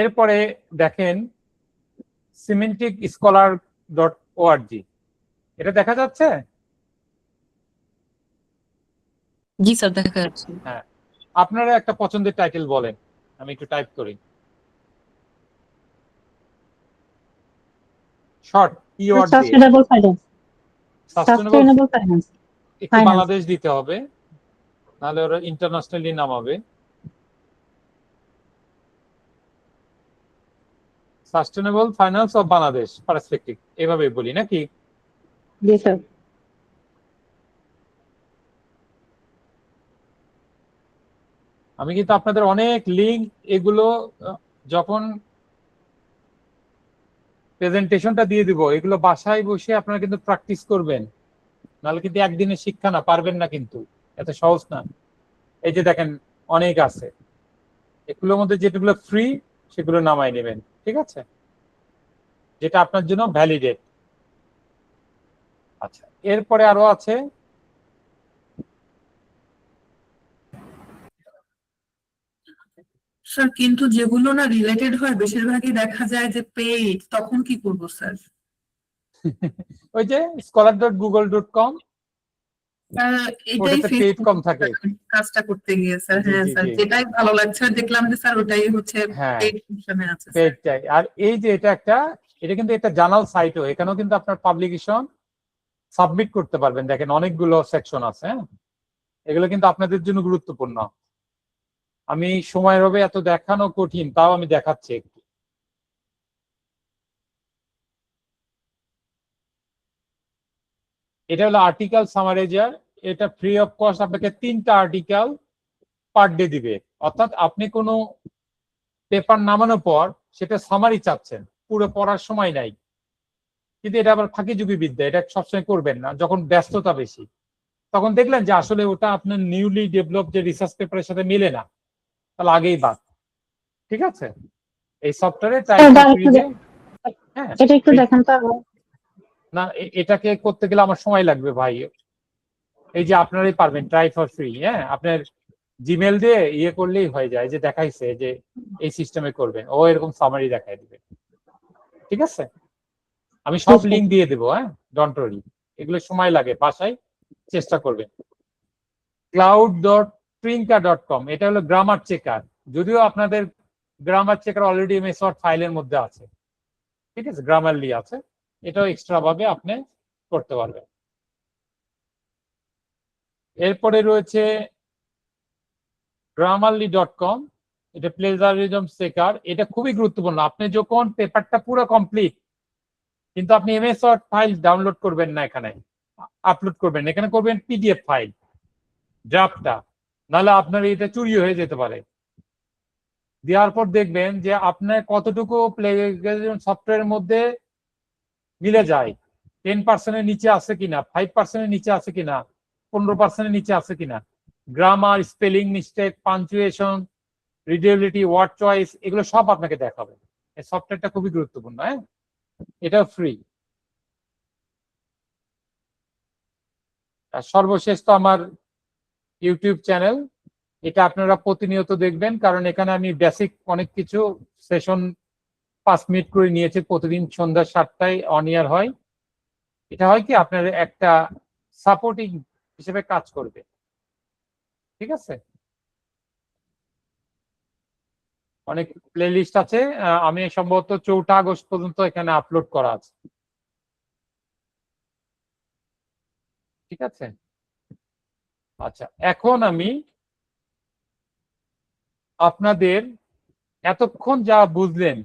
এরপরে দেখেন semanticscholar.org, এটা দেখা যাচ্ছে? জি স্যার, দেখা যাচ্ছে। হ্যাঁ, আপনারা একটা পছন্দের টাইটেল বলেন, আমি একটু টাইপ করি। শর্ট কিওয়ার্ড দিয়ে সাস্টেইনেবল ফাইন্যান্স। Sustainable finance. একটু বাংলাদেশ দিতে হবে, নাহলে ওরা ইন্টারন্যাশনালি নামাবে। Sustainable finance of Bangladesh perspective, এভাবে বলি নাকি? জি স্যার। আমি কিন্তু আপনাদের অনেক লিঙ্ক এগুলো যখন প্রেজেন্টেশনটা দিয়ে দিব, এগুলো বাসায় বসে আপনারা কিন্তু প্র্যাকটিস করবেন, নাহলে কিন্তু একদিনের শিক্ষা না, পারবেন না, কিন্তু এত সহজ না। এই যে দেখেন অনেক আছে, এগুলোর মধ্যে যেগুলো ফ্রি সেগুলো নামাই নেবেন, ঠিক আছে, যেটা আপনার জন্য ভ্যালিডেট। আচ্ছা, এরপরে আরো আছে স্যার, কিন্তু যেগুলো না রিলেটেড হয় বেশিরভাগই দেখা যায় যে পেইড, তখন কি করব স্যার? ওই যে scholar.google.com, এটাই ওটাতে পেইড কম থাকে। কাজটা করতে গিয়ে স্যার। জি, হ্যাঁ জি, স্যার, জি। যেটাই ভালো লাগছে দেখলাম যে স্যার ওটাই হচ্ছে হ্যাঁ, পেইড অপশনে আছে স্যার। পেইড চাই। আর এই যে এটা কিন্তু একটা জার্নাল সাইটও, এখানেও কিন্তু আপনার পাবলিকেশন সাবমিট করতে পারবেন। দেখেন অনেকগুলো সেকশন আছে, হ্যাঁ, এগুলো কিন্তু আপনাদের জন্য গুরুত্বপূর্ণ। আমি সময়ের হবে এত দেখানো কঠিন, তাও আমি দেখাচ্ছি একটু। এটা হলো আর্টিকেল সামারাইজার, এটা ফ্রি অফ কস্ট আপনাকে 3টা আর্টিকেল পার ডে দিবে। অর্থাৎ আপনি কোনো পেপার নামানোর পর সেটা সামারি চাচ্ছেন, পুরো পড়ার সময় নাই, কিন্তু এটা আবার ফাঁকিঝুঁকি বিদ্যা, এটা সবসময় করবেন না যখন ব্যস্ততা বেশি। তখন দেখলেন যে আসলে ওটা আপনার নিউলি ডেভেলপ যে রিসার্চ পেপারের সাথে মিলে না, তাহলে আগেই বাদ। ঠিক আছে, এই সফটওয়্যারে হ্যাঁ, এটা একটু দেখেন তো। না এটাকে করতে গেলে আমার সময় লাগবে ভাই। এই যে আপনারাই পারবেন, ট্রাই ফর ফ্রি। হ্যাঁ, আপনার জিমেল দিয়ে ইয়ে করলেই হয়ে যায়, যে দেখাইছে যে এই সিস্টেমে করবেন, ও এরকম সামারি দেখাই দিবে। ঠিক আছে, আমি সব লিঙ্ক দিয়ে দেবো, হ্যাঁ, ডন্ট ওয়ারি। এগুলো সময় লাগে, বাসায় চেষ্টা করবেন। cloud.trinka.com, এটা হলো গ্রামার চেকার, যদিও আপনাদের grammar checker already MS word ফাইলের মধ্যে আছে, ঠিক আছে, গ্রামারলি আছে, এটাও এক্সট্রা ভাবে আপনি করতে পারবেন। এরপরে রয়েছে grammarly.com, এটা প্লেজারিজম চেকার, এটা খুবই গুরুত্বপূর্ণ। আপনি যখন পেপারটা পুরো কমপ্লিট, কিন্তু আপনি এমএস ওয়ার্ড ফাইল ডাউনলোড করবেন না, এখানে আপলোড করবেন, এখানে করবেন পিডিএফ ফাইল ড্রাফটটা, নাহলে আপনার এটা চুরি হয়ে যেতে পারে। দেওয়ার পর দেখবেন যে আপনার কতটুকু প্লেজারিজম সফটওয়্যারের মধ্যে মিলে যায়, 10%-এর নিচে আছে কিনা, 5%-এর নিচে আছে কিনা, 15%-এর নিচে আছে কিনা। Grammar, spelling mistake, punctuation, readability, word choice, এগুলো সব আপনাকে দেখাবে। এই সফটওয়্যারটা খুবই গুরুত্বপূর্ণ, হ্যাঁ, এটাও ফ্রি। আর সর্বশেষ তো আমার ইউটিউব চ্যানেল, এটা আপনারা প্রতিনিয়ত দেখবেন, কারণ এখানে আমি বেসিক অনেক কিছু সেশন 5 মিনিট করে নিয়েছি, প্রতিদিন সন্ধ্যা 7টায় অন ইয়ার হয়। এটা হয় কি আপনার একটা সাপোর্টিং হিসেবে কাজ করবে। ঠিক আছে, অনেক প্লে লিস্ট আছে, আমি সম্ভবত 4 আগস্ট পর্যন্ত এখানে আপলোড করা আছে। ঠিক আছে, আচ্ছা, এখন আমি আপনাদের এতক্ষণ যা বুঝলেন